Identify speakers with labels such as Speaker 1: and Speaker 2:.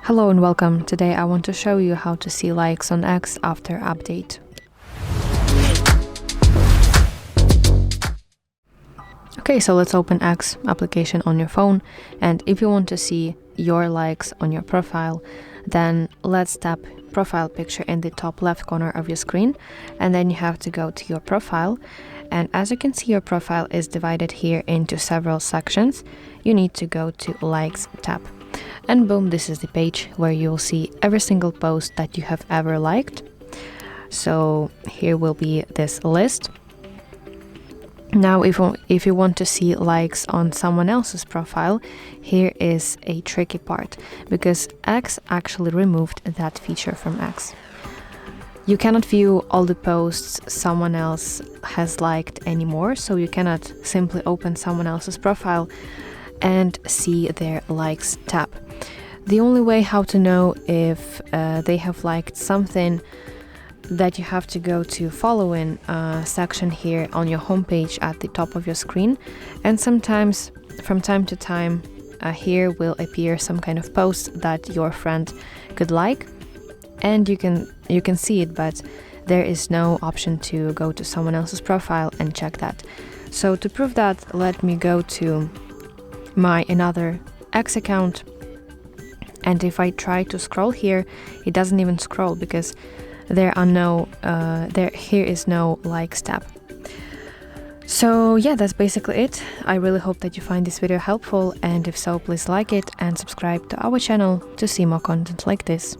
Speaker 1: Hello and welcome. Today I want to show you how to see likes on X after update. Okay, so let's open X application on your phone, and if you want to see your likes on your profile, then let's tap profile picture in the top left corner of your screen, and then you have to go to your profile. And as you can see, your profile is divided here into several sections. You need to go to Likes tab. And boom, this is the page where you'll see every single post that you have ever liked. So here will be this list. Now, if you want to see likes on someone else's profile, here is a tricky part, because X actually removed that feature from X. You cannot view all the posts someone else has liked anymore, so you cannot simply open someone else's profile and see their likes tab. The only way how to know if they have liked something, that you have to go to following section here on your homepage at the top of your screen, and sometimes from time to time here will appear some kind of post that your friend could like, and you can see it, but there is no option to go to someone else's profile and check that. So to prove that, let me go to my another X account, and if I try to scroll here, it doesn't even scroll because there are no here is no likes tab. So yeah, that's basically it. I really hope that you find this video helpful, and if so, please like it and subscribe to our channel to see more content like this.